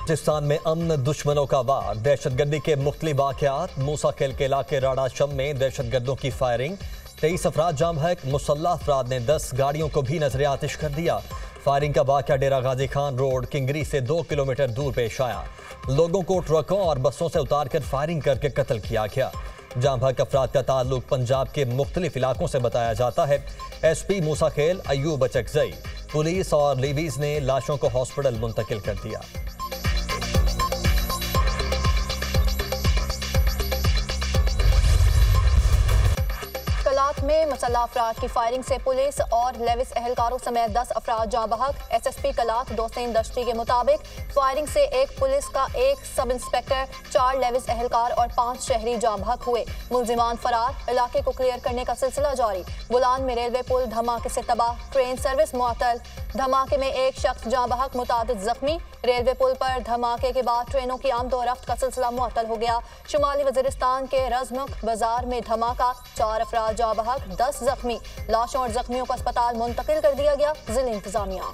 पाकिस्तान में अमन दुश्मनों का वार, दहशतगर्दी के मुख्तलिफ वाक़यात। मूसा खेल के इलाके राड़ा शम में दहशतगर्दों की फायरिंग, 23 अफराद जाम है। मुसल्लह अफराद ने 10 गाड़ियों को भी नजर आतिश कर दिया। फायरिंग का वाक़या डेरा गाजी खान रोड किंगरी से 2 किलोमीटर दूर पेश आया। लोगों को ट्रकों और बसों से उतार कर फायरिंग करके कत्ल किया गया। जाम हक अफराद का ताल्लुक पंजाब के मुख्तलिफ इलाकों से बताया जाता है। SP मूसा खेल अयूब अचकजई, पुलिस और लेवीज ने लाशों को हॉस्पिटल मुंतकिल कर दिया। में मुसल्लह अफराद की फायरिंग से पुलिस और लेविस एहलकारों समेत 10 अफराद जाँ बहक। SSP कलात दोस्तीन दश्ती के मुताबिक फायरिंग से एक पुलिस का, एक सब इंस्पेक्टर, 4 लेविस एहलकार और 5 शहरी जाँ बहक हुए। मुलजिमान फरार, इलाके को क्लियर करने का सिलसिला जारी। बुलान में रेलवे पुल धमाके से तबाह, ट्रेन सर्विस मुअत्तल। धमाके में एक शख्स जाँ बहक, मुतादिद जख्मी। रेलवे पुल पर धमाके के बाद ट्रेनों की आमदोरफ्त का सिलसिला मुअत्तल हो गया। शुमाली वजीरिस्तान के रजमुख बाजार में धमाका, 4 अफराद जाँ बहक, 10 जख्मी। लाशों और जख्मियों को अस्पताल मुंतकिल कर दिया गया। जिला इंतजामिया।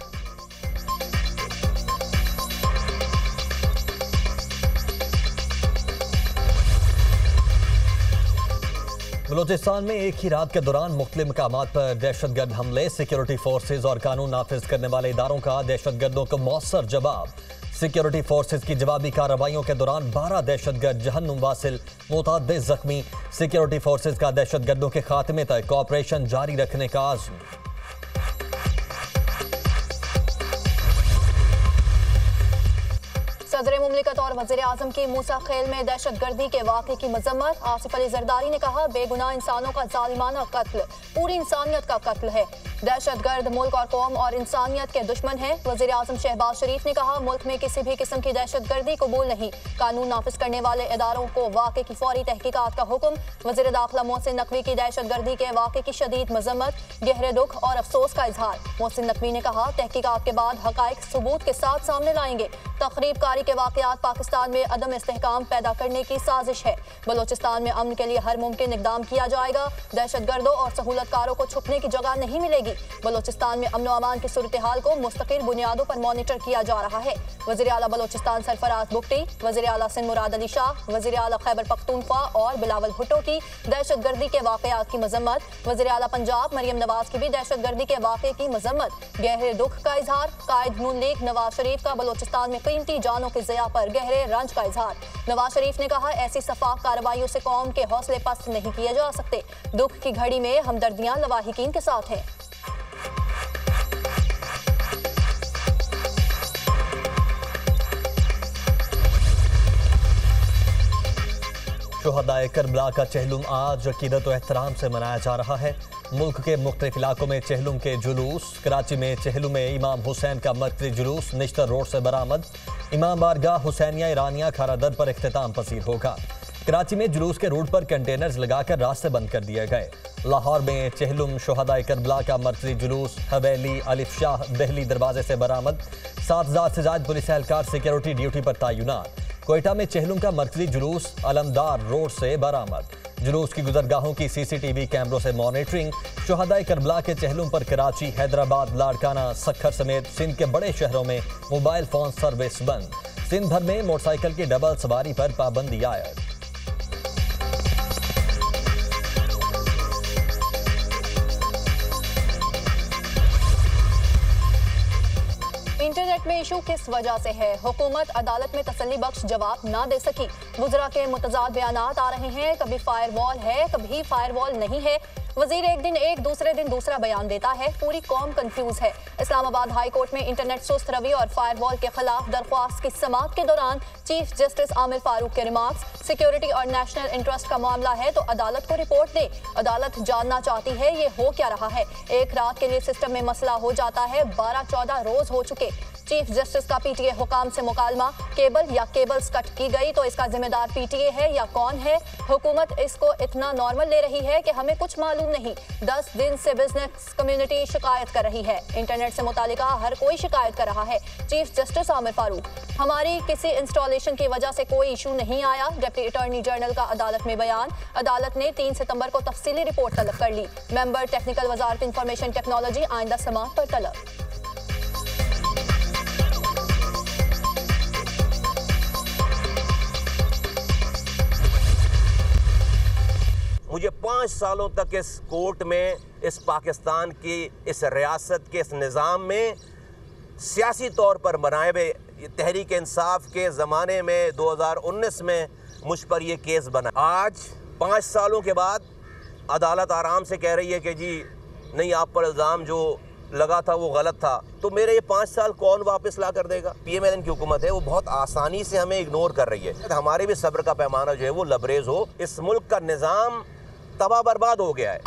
बलूचिस्तान में एक ही रात के दौरान मुख्तलिफ मकामात पर दहशतगर्द हमले, सिक्योरिटी फोर्सेज और कानून नाफिज करने वाले इदारों का दहशतगर्दों को मौसर जवाब। सिक्योरिटी फोर्सेज की जवाबी कार्रवाइयों के दौरान 12 दहशतगर्द जहन्नुम वासिल, मुतादिद जख्मी। सिक्योरिटी फोर्सेज का दहशतगर्दों के खात्मे तक ऑपरेशन जारी रखने का आज़म। सदर मुमलिकत और वज़ीर आज़म की मूसा खेल में दहशतगर्दी के वाक़े की मजम्मत। आसिफ अली जरदारी ने कहा, बेगुनाह इंसानों का जालिमाना कत्ल पूरी इंसानियत का कत्ल है। दहशतगर्द मुल्क और कौम और इंसानियत के दुश्मन हैं। वज़ीर आज़म शहबाज शरीफ ने कहा, मुल्क में किसी भी किस्म की दहशतगर्दी कबूल नहीं। कानून नाफिज करने वाले इदारों को वाक़े की फौरी तहकीकात का हुक्म। वज़ीर दाखिला मोहसिन नकवी की दहशतगर्दी के वाक़े की शदीद मजम्मत, गहरे दुख और अफसोस का इजहार। मोहसिन नकवी ने कहा, तहकीकात के बाद हक़ाइक़ सबूत के साथ सामने लाएंगे। तखरीबकारी के वाक़यात पाकिस्तान में अदम इस्तेहकाम पैदा करने की साजिश है। बलोचिस्तान में अमन के लिए हर मुमकिन इक़दाम किया जाएगा। दहशतगर्दों और सहूलतकारों को छुपने की जगह नहीं मिलेगी। बलोचिस्तान में अमन व अमान की सूरत हाल को मुस्तकिल बुनियादों पर मॉनिटर किया जा रहा है। वज़ीर आला बलोचिस्तान सरफराज बुगटी, वज़ीर आला सिंध मुराद अली शाह, वज़ीर आला खैबर पख्तूनख्वा और बिलावल भुट्टो की दहशतगर्दी के वाक़यात की मजम्मत। वज़ीर आला पंजाब मरियम नवाज की भी दहशतगर्दी के वाक़े की मजम्मत, गहरे दुख का इजहार। कायद नून लीग नवाज शरीफ का बलोचिस्तान में कीमती जानों के ज़िया पर गहरे रंज का इजहार। नवाज शरीफ ने कहा, ऐसी सफाक कार्रवाइयों से कौम के हौसले पस्त नहीं किए जा सकते। दुख की घड़ी में हमदर्दियां लवाहिकीन के साथ हैं। शुहदाए करबला का चहलुम आज अकीदत व एहतराम से मनाया जा रहा है। मुल्क के मुख्तलिफ इलाकों में चहलुम के जुलूस। कराची में चहलुम में इमाम हुसैन का मरकज़ी जुलूस निश्तर रोड से बरामद। इमाम बारगाह हुसैनिया ईरानिया खारादर पर इख्तिताम पसीर होगा। कराची में जुलूस के रूट पर कंटेनर्स लगाकर रास्ते बंद कर दिए गए। लाहौर में चहलुम शुहदाए करबला का मरकज़ी जुलूस हवेली अलिफ शाह दहली दरवाजे से बरामद। 7,000 से ज़ायद पुलिस एहलकार सिक्योरिटी ड्यूटी पर तैनात। कोयटा में चहलुम का मरकज़ी जुलूस अलमदार रोड से बरामद। जुलूस की गुजरगाहों की CCTV कैमरों से मॉनिटरिंग। शुहदाए करबला के चहलुम पर कराची, हैदराबाद, लाड़काना, सखर समेत सिंध के बड़े शहरों में मोबाइल फ़ोन सर्विस बंद। सिंध भर में मोटरसाइकिल की डबल सवारी पर पाबंदी आयद। इंटरनेट में इशू किस वजह से है? हुकूमत अदालत में तसल्ली बख्श जवाब ना दे सकी। वज़रा के मुतज़ाद बयानात आ रहे हैं, कभी फायरवॉल है, कभी फायरवॉल नहीं है। वजीर एक दिन एक, दूसरे दिन दूसरा बयान देता है। पूरी कौम कंफ्यूज है। इस्लामाबाद हाई कोर्ट में इंटरनेट सुस्त रवि और फायरवॉल के खिलाफ दरख्वास्त की समाअत के दौरान चीफ जस्टिस आमिर फारूक के रिमार्क्स, सिक्योरिटी और नेशनल इंटरेस्ट का मामला है तो अदालत को रिपोर्ट दे। अदालत जानना चाहती है ये हो क्या रहा है। एक रात के लिए सिस्टम में मसला हो जाता है, 12-14 रोज हो चुके। चीफ जस्टिस का PTA हुकाम से मुकालमा, केबल या केबल्स कट की गई तो इसका जिम्मेदार PTA है या कौन है? हुकूमत इसको इतना नॉर्मल ले रही है कि हमें कुछ मालूम नहीं। 10 दिन से बिजनेस कम्युनिटी शिकायत कर रही है। इंटरनेट से मुतालिका हर कोई शिकायत कर रहा है। चीफ जस्टिस आमिर फारूक, हमारी किसी इंस्टॉलेशन की वजह से कोई इशू नहीं आया। डिप्टी अटॉर्नी जनरल का अदालत में बयान। अदालत ने 3 सितंबर को तफसीली रिपोर्ट तलब कर ली। मेंबर टेक्निकल वजारत इंफॉर्मेशन टेक्नोलॉजी आइंदा समाअत पर तलब। मुझे 5 सालों तक इस कोर्ट में, इस पाकिस्तान की इस रियासत के इस निज़ाम में सियासी तौर पर बनाए हुए तहरीक इंसाफ के ज़माने में 2019 में मुझ पर ये केस बना। आज 5 सालों के बाद अदालत आराम से कह रही है कि जी नहीं, आप पर इल्ज़ाम जो लगा था वो गलत था। तो मेरे ये 5 साल कौन वापस ला कर देगा? PMLN की हुकूमत है वो बहुत आसानी से हमें इग्नोर कर रही है। हमारे भी सब्र का पैमाना जो है वो लबरेज हो। इस मुल्क का निज़ाम तबाह बर्बाद हो गया है।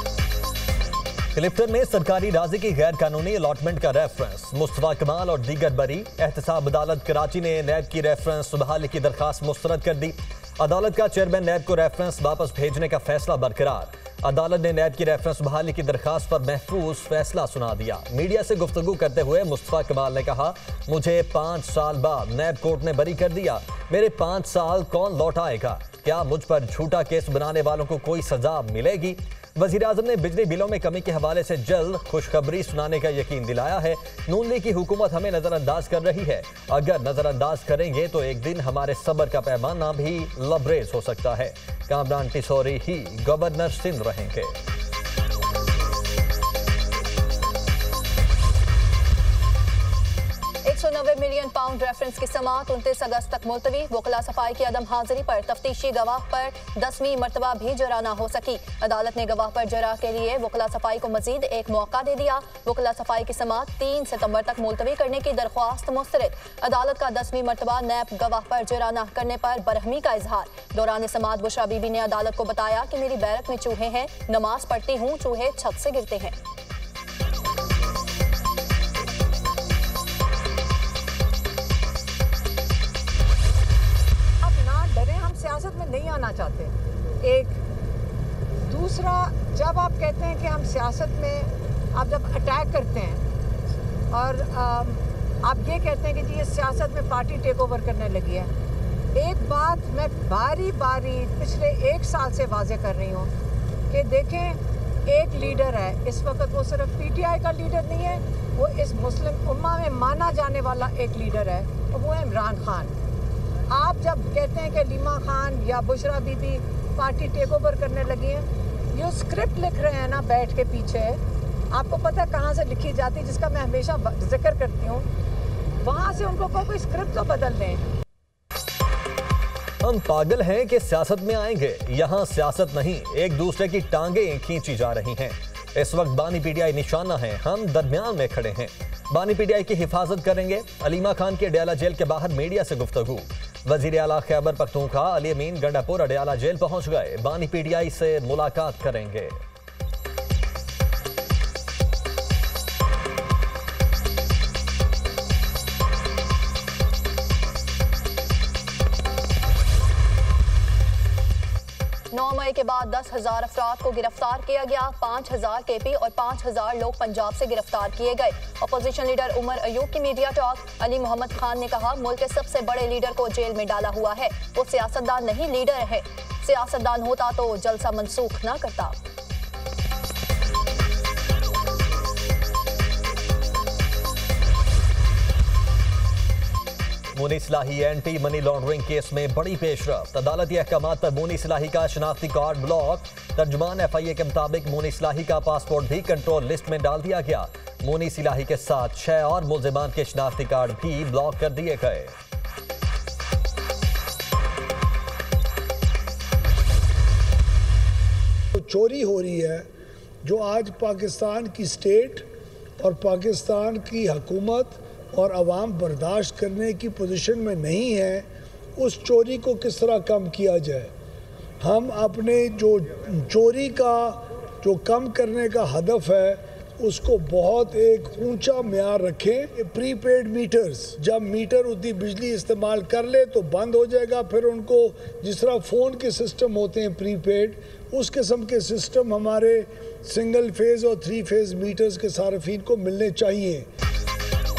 क्लिफ्टन में सरकारी राज़ी की गैर कानूनी अलॉटमेंट का रेफरेंस, मुस्तफा कमाल और दीगर बरी। एहतसाब अदालत कराची ने नैब की रेफरेंस बहाली की दरखास्त मुस्तरद कर दी। अदालत का चेयरमैन नैब को रेफरेंस वापस भेजने का फैसला बरकरार। अदालत ने नैब की रेफरेंस बहाली की दरखास्त पर महफूज फैसला सुना दिया। मीडिया से गुफ्तगू करते हुए मुस्तफा कमाल ने कहा, मुझे 5 साल बाद नैब कोर्ट ने बरी कर दिया। मेरे 5 साल कौन लौटाएगा? क्या मुझ पर झूठा केस बनाने वालों को कोई सजा मिलेगी? वजीर आजम ने बिजली बिलों में कमी के हवाले से जल्द खुशखबरी सुनाने का यकीन दिलाया है। नून लीग की हुकूमत हमें नजरअंदाज कर रही है। अगर नजरअंदाज करेंगे तो एक दिन हमारे सब्र का पैमाना भी लबरेज हो सकता है। कामरान टिसोरी ही गवर्नर सिंध रहेंगे। 190 मिलियन पाउंड रेफरेंस की समाअत 29 अगस्त तक मुलतवी। वकला सफाई की अदम हाजिरी पर तफ्तीशी गवाह पर 10वीं मरतबा भी जरा न हो सकी। अदालत ने गवाह पर जरा के लिए वकला सफाई को मजीद एक मौका दे दिया। वकला सफाई की समाअत 3 सितंबर तक मुलतवी करने की दरख्वास्त मुस्तरद। अदालत का 10वीं मरतबा नैब गवाह पर जरा न करने पर बरहमी का इजहार। दौरान समाअत बुशरा बीबी ने अदालत को बताया कि मेरी बैरक में चूहे हैं, नमाज पढ़ती हूँ, चूहे छत से गिरते हैं। सियासत में नहीं आना चाहते। एक दूसरा, जब आप कहते हैं कि हम सियासत में, आप जब अटैक करते हैं और आप ये कहते हैं कि जी ये सियासत में पार्टी टेक ओवर करने लगी है। एक बात मैं बारी बारी पिछले 1 साल से वाज़ेह कर रही हूँ कि देखें, एक लीडर है इस वक्त, वो सिर्फ PTI का लीडर नहीं है, वो इस मुस्लिम उम्मा में माना जाने वाला एक लीडर है, और वो है इमरान खान। आप जब कहते हैं कि लीमा खान या Bushra Bibi party take over करने लगी हैं, ये स्क्रिप्ट लिख रहे हैं ना बैठ के पीछे, आपको पता है कहाँ से लिखी जाती है, जिसका मैं हमेशा जिक्र करती हूँ, वहाँ से उनको कोई स्क्रिप्ट तो बदल दें। हम पागल हैं कि सियासत में आएंगे। यहाँ सियासत नहीं, एक दूसरे की टांगें खींची जा रही हैं। इस वक्त बानी PTI निशाना है, हम दरमियान में खड़े हैं। बानी PTI की हिफाजत करेंगे। अलीमा खान के अडयाला जेल के बाहर मीडिया से गुफ्तगू। वजीर आला खैबर पख्तूनख्वा अली अमीन गंडापुर अडयाला जेल पहुंच गए। बानी PTI से मुलाकात करेंगे। मई के बाद 10,000 अफराद को गिरफ्तार किया गया। 5,000 KP और 5,000 लोग पंजाब से गिरफ्तार किए गए। अपोजिशन लीडर उमर अयूब की मीडिया टॉक। अली मोहम्मद खान ने कहा, मुल्क के सबसे बड़े लीडर को जेल में डाला हुआ है, वो सियासतदान नहीं लीडर है। सियासतदान होता तो जलसा मनसूख ना करता। मोनी इस्लाही एंटी मनी लॉन्ड्रिंग केस में बड़ी पेशरफ्त। अदालती अहकामात पर मोनी इस्लाही का शनाख्ती कार्ड ब्लॉक। तर्जुमान FIA के मुताबिक मोनी इस्लाही का पासपोर्ट भी कंट्रोल लिस्ट में डाल दिया गया। मोनी इस्लाही के साथ 6 और मुल्जिमान के शनाख्ती कार्ड भी ब्लॉक कर दिए गए। चोरी हो रही है जो आज पाकिस्तान की स्टेट और पाकिस्तान की हुकूमत और अवाम बर्दाश्त करने की पोजीशन में नहीं है, उस चोरी को किस तरह कम किया जाए। हम अपने जो चोरी का जो कम करने का हदफ है उसको बहुत एक ऊंचा म्यार रखें। प्रीपेड मीटर्स, जब मीटर उतनी बिजली इस्तेमाल कर ले तो बंद हो जाएगा, फिर उनको जिस तरह फ़ोन के सिस्टम होते हैं प्रीपेड, उस किस्म के सिस्टम हमारे सिंगल फेज़ और 3 फेज़ मीटर्स के सार्फिन को मिलने चाहिए।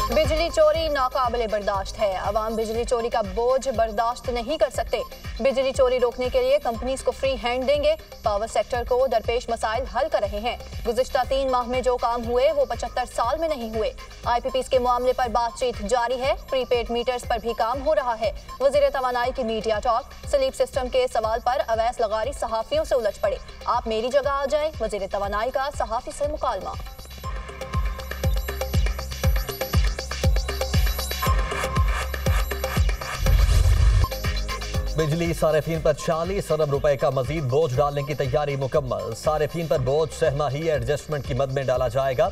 बिजली चोरी नाकाबिले बर्दाश्त है। अवाम बिजली चोरी का बोझ बर्दाश्त नहीं कर सकते। बिजली चोरी रोकने के लिए कंपनीज को फ्री हैंड देंगे। पावर सेक्टर को दरपेश मसाइल हल कर रहे हैं। गुज़िश्ता 3 माह में जो काम हुए वो 75 साल में नहीं हुए। IPPs के मामले पर बातचीत जारी है। प्रीपेड मीटर्स पर भी काम हो रहा है। वज़ीर तवानाई की मीडिया टॉक। स्लीप सिस्टम के सवाल पर अवैस लगारी सहाफियों से उलझ पड़े। आप मेरी जगह आ जाएं, वज़ीर तवानाई का सहाफी से मुकालमा। बिजली सारिफीन पर 40 अरब रुपए का मजीद बोझ डालने की तैयारी मुकम्मल। सारिफीन पर बोझ सहमाही एडजस्टमेंट की मद में डाला जाएगा।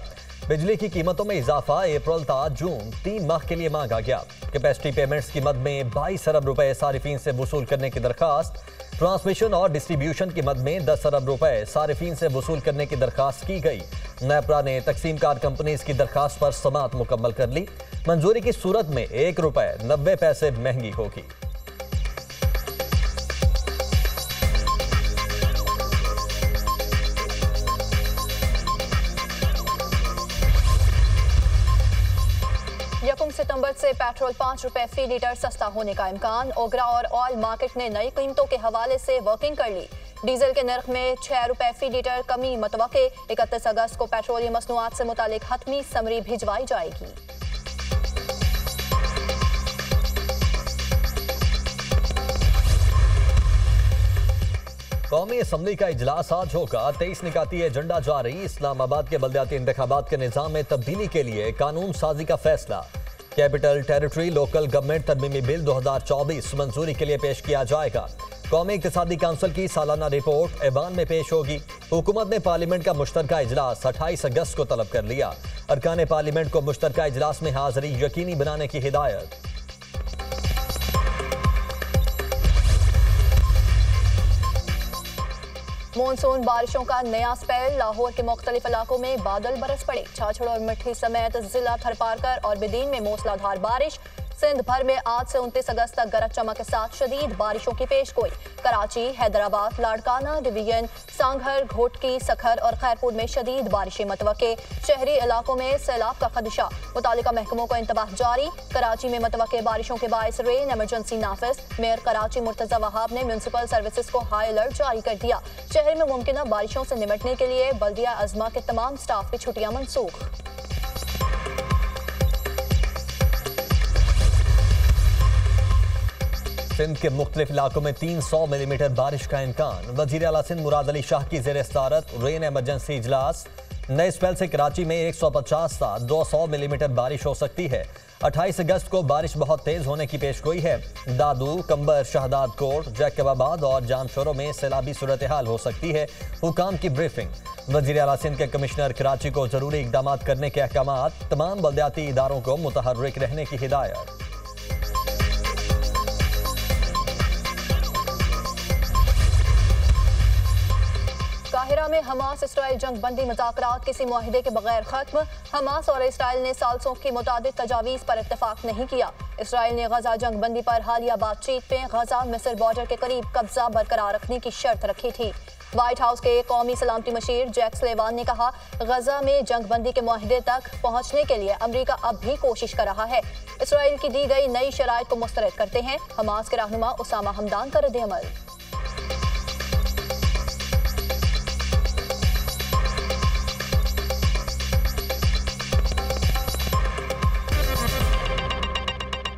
बिजली की कीमतों में इजाफा अप्रैल ta जून 3 माह के लिए मांगा गया। कैपेसिटी पेमेंट्स की मद में 22 अरब रुपए सारिफीन से वसूल करने की दरखास्त। ट्रांसमिशन और डिस्ट्रीब्यूशन की मद में 10 अरब रुपए सारिफीन से वसूल करने की दरखास्त की गई। नेपरा ने तकसीम कार कंपनीज की दरखास्त पर समाअत मुकम्मल कर ली। मंजूरी की सूरत में 1 रुपए 90 पैसे महंगी होगी। सितंबर से पेट्रोल 5 रुपए फी लीटर सस्ता होने का इम्कान। ओगरा और ऑयल मार्केट ने नई कीमतों के हवाले से वर्किंग कर ली। डीजल के नर्ख में 6 रुपए फी लीटर कमी मतवक्के। 31 अगस्त को पेट्रोलियम मसनूआत से मुतालिक हतमी समरी भिजवाई जाएगी। कौमी असम्बली का इजलास आज होगा। 23 निकाती एजेंडा जारी। इस्लामाबाद के बल्दियाती इंतखाबात के निज़ाम में तब्दीली के लिए कानून साजी का फैसला। कैपिटल टेरिटरी लोकल गवर्नमेंट तरमीमी बिल 2024 मंजूरी के लिए पेश किया जाएगा। कौमी इक्तिसादी काउंसिल की सालाना रिपोर्ट ऐवान में पेश होगी। हुकूमत ने पार्लियामेंट का मुश्तरका इजलास 28 अगस्त को तलब कर लिया। अरकान पार्लियामेंट को मुश्तरका इजलास में हाजिरी यकीनी बनाने की हिदायत। मॉनसून बारिशों का नया स्पेल। लाहौर के मुख्तलिफ इलाकों में बादल बरस पड़े। छाछड़ और मिठी समेत जिला थरपारकर और बिदीन में मूसलाधार बारिश। सिंध भर में आज से 29 अगस्त तक गरज चमक के साथ शदीद बारिशों की पेशगोई। कराची, हैदराबाद, लाड़काना डिवीजन, सांघर, घोटकी, सखर और खैरपुर में शदीद बारिशें मतवक्के। शहरी इलाकों में सैलाब का खदशा। मुतालिका महकमों को इंतबाह जारी। कराची में मतवक्के बारिशों के बायस रेन इमरजेंसी नाफिज। मेयर कराची मुर्तजा वहाब ने म्यूनसिपल सर्विसेज को हाई अलर्ट जारी कर दिया। शहर में मुमकिन बारिशों से निपटने के लिए बल्दिया अजमा के तमाम स्टाफ की छुट्टियां मनसूख। सिंध के मुख्तलिफ इलाकों में 300 मिलीमीटर बारिश का इम्कान। वजीर आला सिंध मुराद अली शाह की ज़ेर सदारत रेन इमरजेंसी इजलास। नए स्पेल से कराची में 150 ता 200 मिलीमीटर बारिश हो सकती है। 28 अगस्त को बारिश बहुत तेज होने की पेशगोई है। दादू, कंबर, शहदाद कोट, जैकबाबाद और जानशोरों में सैलाबी सूरत हाल हो सकती है। हुकाम की ब्रीफिंग। वजीर आला सिंध के कमिश्नर कराची को जरूरी इकदाम करने के अहकामात। तमाम बल्दियाती इदारों को मुतहर्रिक रहने की हिदायत। काहिरा में हमास इसराइल जंग बंदी मुज़ाकरात किसी मुआहिदे के बगैर खत्म। हमास और इसराइल ने सालसों की मुताबिक तजावीज़ पर इत्तेफाक नहीं किया। इसराइल ने गजा जंग बंदी पर हालिया बातचीत में गजा मिस्र बॉर्डर के करीब कब्जा बरकरार रखने की शर्त रखी थी। व्हाइट हाउस के कौमी सलामती मशीर जैक सुलेवान ने कहा, गजा में जंग बंदी के मुआहिदे तक पहुंचने के लिए अमरीका अब भी कोशिश कर रहा है। इसराइल की दी गई नई शराइत को मुस्तरद करते हैं हमास के रहनुमा उसामा हमदान का रद्द-ए-अमल।